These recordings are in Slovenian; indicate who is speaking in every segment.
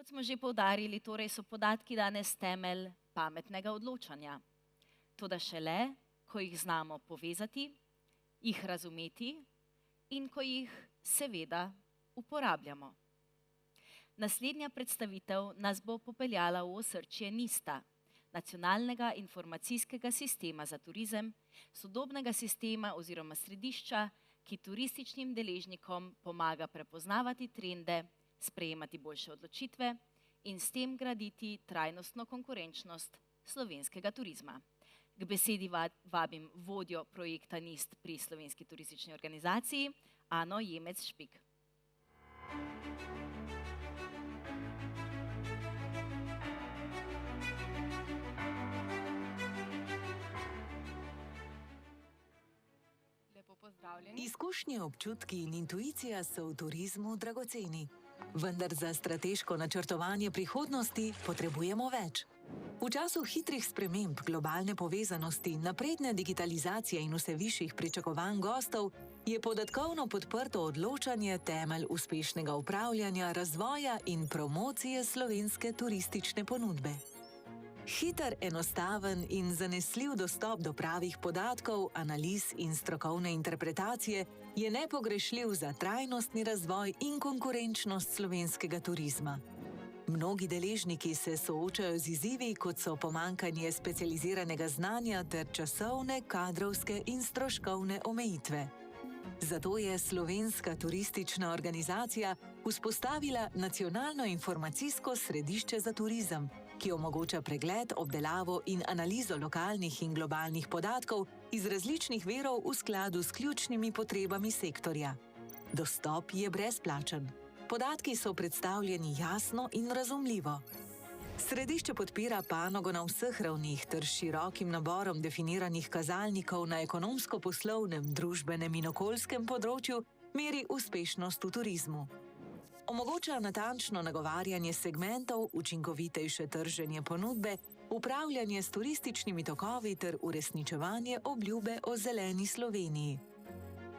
Speaker 1: Kot smo že poudarili, torej so podatki danes temelj pametnega odločanja. Toda šele, ko jih znamo povezati, jih razumeti in ko jih seveda uporabljamo. Naslednja predstavitev nas bo popeljala v osrčje NIST-a, Nacionalnega informacijskega sistema za turizem, sodobnega sistema oziroma središča, ki turističnim deležnikom pomaga prepoznavati trende, sprejemati boljše odločitve in s tem graditi trajnostno konkurenčnost slovenskega turizma. K besedi vabim vodjo projekta NIST pri Slovenski turistični organizaciji, Ano Jemec-Špik.
Speaker 2: Izkušnje, občutki in intuicija so v turizmu dragoceni. Vendar za strateško načrtovanje prihodnosti potrebujemo več. V času hitrih sprememb, globalne povezanosti, napredne digitalizacije in vse višjih pričakovanj gostov je podatkovno podprto odločanje temelj uspešnega upravljanja, razvoja in promocije slovenske turistične ponudbe. Hiter, enostaven in zanesljiv dostop do pravih podatkov, analiz in strokovne interpretacije je nepogrešljiv za trajnostni razvoj in konkurenčnost slovenskega turizma. Mnogi deležniki se soočajo z izzivi, kot so pomanjkanje specializiranega znanja ter časovne, kadrovske in stroškovne omejitve. Zato je Slovenska turistična organizacija vzpostavila Nacionalno informacijsko središče za turizem, ki omogoča pregled, obdelavo in analizo lokalnih in globalnih podatkov iz različnih virov v skladu s ključnimi potrebami sektorja. Dostop je brezplačen. Podatki so predstavljeni jasno in razumljivo. Središče podpira panogo na vseh ravnih ter s širokim naborom definiranih kazalnikov na ekonomsko-poslovnem, družbenem in okoljskem področju meri uspešnost v turizmu. Omogoča natančno nagovarjanje segmentov, učinkovitejše trženje ponudbe, upravljanje s turističnimi tokovi ter uresničevanje obljube o zeleni Sloveniji.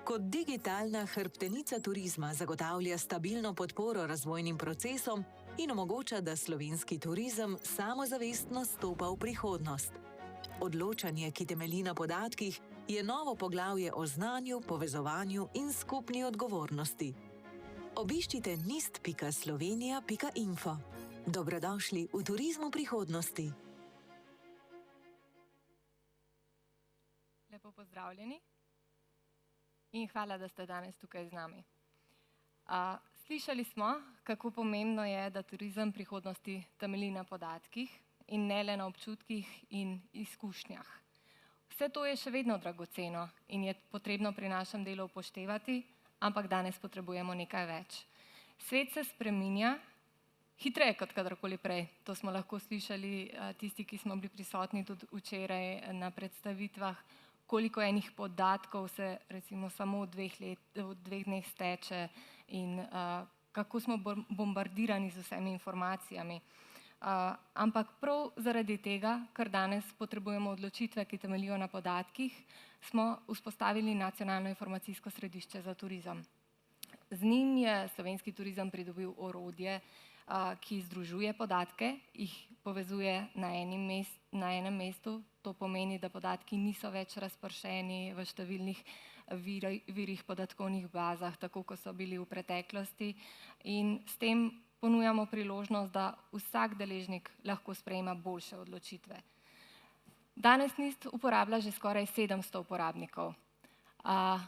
Speaker 2: Kot digitalna hrbtenica turizma zagotavlja stabilno podporo razvojnim procesom in omogoča, da slovenski turizem samozavestno stopa v prihodnost. Odločanje, ki temelji na podatkih, je novo poglavje o znanju, povezovanju in skupni odgovornosti. Obiščite nist.slovenija.info. Dobrodošli v turizmu prihodnosti.
Speaker 3: Lepo pozdravljeni in hvala, da ste danes tukaj z nami. Slišali smo, kako pomembno je, da turizem prihodnosti temelji na podatkih in ne le na občutkih in izkušnjah. Vse to je še vedno dragoceno in je potrebno pri našem delu upoštevati, ampak danes potrebujemo nekaj več. Svet se spreminja hitreje kot kadarkoli prej. To smo lahko slišali tisti, ki smo bili prisotni tudi včeraj na predstavitvah, koliko enih podatkov se recimo samo v dveh dneh steče in kako smo bombardirani z vsemi informacijami. Ampak prav zaradi tega, ker danes potrebujemo odločitve, ki temeljijo na podatkih, smo vzpostavili Nacionalno informacijsko središče za turizem. Z njim je slovenski turizem pridobil orodje, ki združuje podatke, jih povezuje na enem mestu. To pomeni, da podatki niso več razpršeni v številnih virih podatkovnih bazah, tako kot so bili v preteklosti. In s tem ponujamo priložnost, da vsak deležnik lahko sprejema boljše odločitve. Danes NIST uporablja že skoraj 700 uporabnikov. A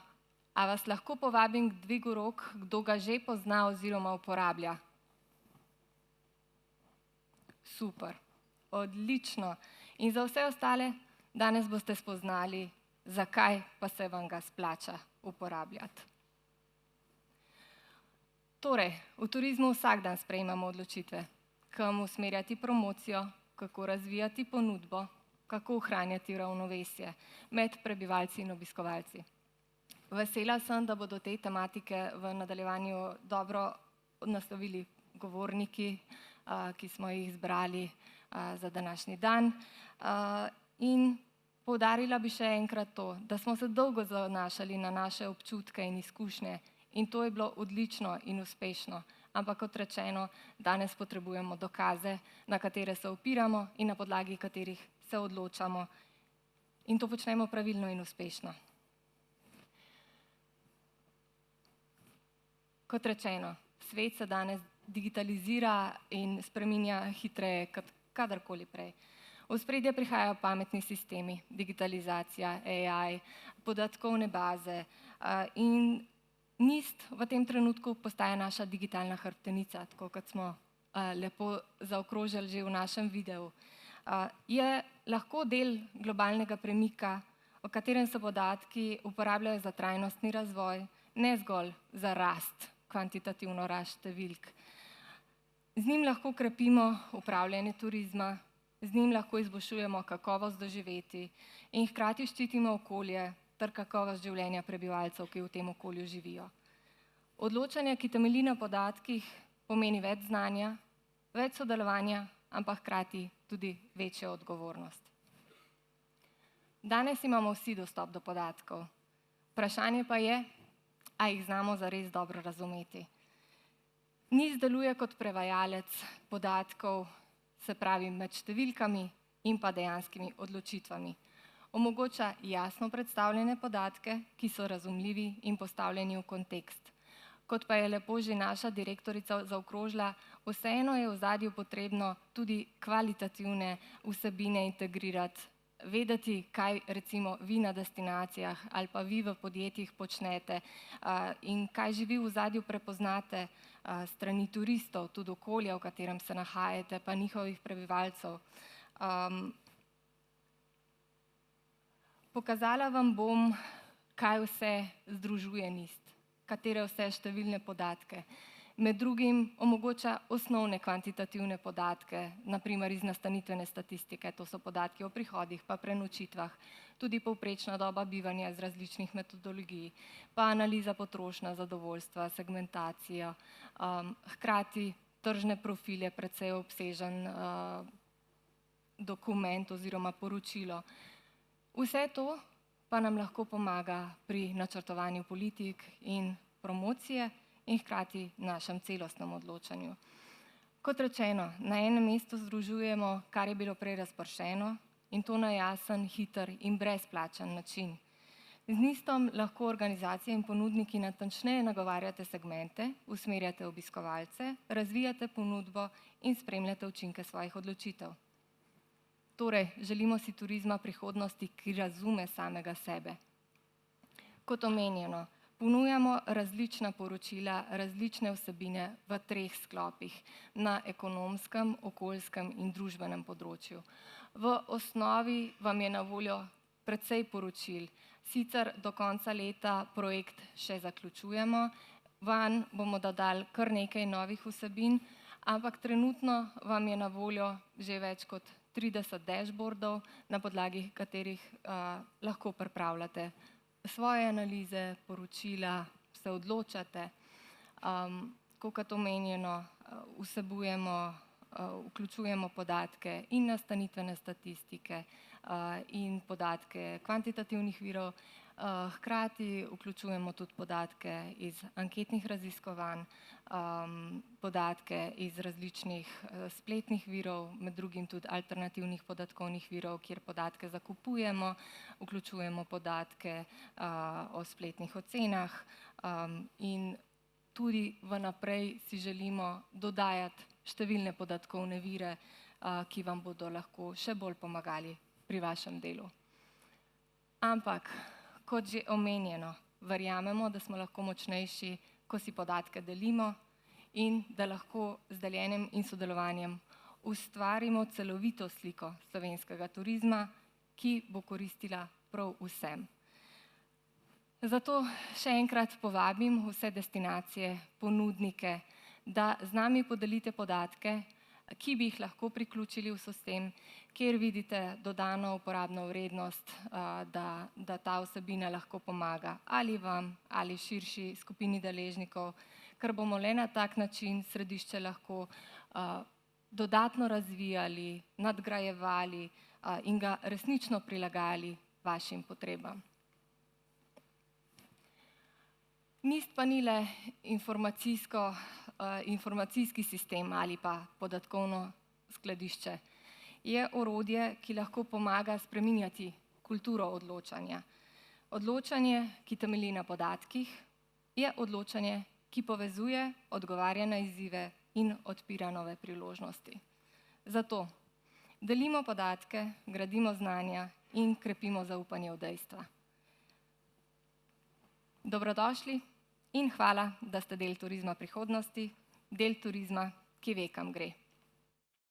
Speaker 3: vas lahko povabim k dvigu rok, kdo ga že pozna oziroma uporablja? Super, odlično. In za vse ostale, danes boste spoznali, zakaj pa se vam ga splača uporabljati. Torej, v turizmu vsak dan sprejemamo odločitve, kam usmerjati promocijo, kako razvijati ponudbo, kako ohranjati ravnovesje med prebivalci in obiskovalci. Vesela sem, da bodo te tematike v nadaljevanju dobro naslovili govorniki, ki smo jih izbrali za današnji dan. In poudarila bi še enkrat to, da smo se dolgo zanašali na naše občutke in izkušnje in to je bilo odlično in uspešno. ampak kot rečeno, danes potrebujemo dokaze, na katere se opiramo in na podlagi katerih se odločamo. In to počnemo pravilno in uspešno. Kot rečeno, svet se danes digitalizira in spreminja hitreje kot kadarkoli prej. V ospredje prihajajo pametni sistemi, digitalizacija, AI, podatkovne baze in NIST v tem trenutku postaja naša digitalna hrbtenica, tako kot smo lepo zaokrožili že v našem videu. Je lahko del globalnega premika, v katerem se podatki uporabljajo za trajnostni razvoj, ne zgolj za rast, kvantitativno rast številk. Z njim lahko krepimo upravljanje turizma, z njim lahko izboljšujemo kakovost doživetij in hkrati ščitimo okolje ter kakovost življenja prebivalcev, ki v tem okolju živijo. Odločanje, ki temelji na podatkih, pomeni več znanja, več sodelovanja, ampak hkrati tudi večjo odgovornost. Danes imamo vsi dostop do podatkov. Vprašanje pa je, a jih znamo zares dobro razumeti. NIST deluje kot prevajalec podatkov, se pravi med številkami in pa dejanskimi odločitvami. Omogoča jasno predstavljene podatke, ki so razumljivi in postavljeni v kontekst. Kot pa je lepo že naša direktorica zaokrožila, vseeno je v ozadju potrebno tudi kvalitativne vsebine integrirati, vedeti, kaj recimo vi na destinacijah ali pa vi v podjetjih počnete in kaj že vi v ozadju prepoznate strani turistov, tudi okolja, v katerem se nahajate, pa njihovih prebivalcev. Pokazala vam bom, kaj vse združuje NIST, katere vse številne podatke. Med drugim omogoča osnovne kvantitativne podatke, naprimer iz nastanitvene statistike, to so podatki o prihodih pa prenočitvah, tudi povprečna doba bivanja iz različnih metodologij, pa analiza potrošnja, zadovoljstva, segmentacija, hkrati tržne profile, precej obsežen dokument oziroma poročilo. Vse to pa nam lahko pomaga pri načrtovanju politik in promocije in hkrati našem celostnem odločanju. Kot rečeno, na enem mestu združujemo, kar je bilo prej razpršeno in to na jasen, hiter in brezplačen način. Z NIST-om lahko organizacije in ponudniki natančneje nagovarjate segmente, usmerjate obiskovalce, razvijate ponudbo in spremljate učinke svojih odločitev. Torej, želimo si turizma prihodnosti, ki razume samega sebe. Kot omenjeno, ponujamo različna poročila, različne vsebine v 3 sklopih na ekonomskem, okoljskem in družbenem področju. V osnovi vam je na voljo precej poročil. Sicer do konca leta projekt še zaključujemo, vanj bomo dodali kar nekaj novih vsebin, ampak trenutno vam je na voljo že več kot 30 dashboardov, na podlagi katerih lahko pripravljate svoje analize, poročila, se odločate. Kot omenjeno, vključujemo podatke in nastanitvene statistike in podatke kvantitativnih virov, hkrati vključujemo tudi podatke iz anketnih raziskovanj, podatke iz različnih spletnih virov, med drugim tudi alternativnih podatkovnih virov, kjer podatke zakupujemo, vključujemo podatke o spletnih ocenah in tudi vnaprej si želimo dodajati številne podatkovne vire, ki vam bodo lahko še bolj pomagali pri vašem delu. Ampak, kot že omenjeno, verjamemo, da smo lahko močnejši, ko si podatke delimo in da lahko z deljenjem in sodelovanjem ustvarimo celovito sliko slovenskega turizma, ki bo koristila prav vsem. Zato še enkrat povabim vse destinacije, ponudnike, da z nami podelite podatke, ki bi jih lahko priključili v sistem, kjer vidite dodano uporabno vrednost, da ta vsebina lahko pomaga ali vam, ali širši skupini deležnikov, ker bomo le na tak način središče lahko dodatno razvijali, nadgrajevali in ga resnično prilagajali vašim potrebam. NIST pa ni le informacijsko informacijski sistem ali pa podatkovno skladišče je orodje, ki lahko pomaga spreminjati kulturo odločanja. Odločanje, ki temelji na podatkih, je odločanje, ki povezuje, odgovarja na izzive in odpira nove priložnosti. Zato delimo podatke, gradimo znanja in krepimo zaupanje v dejstva. Dobrodošli in hvala, da ste del turizma prihodnosti, del turizma, ki ve, kam gre.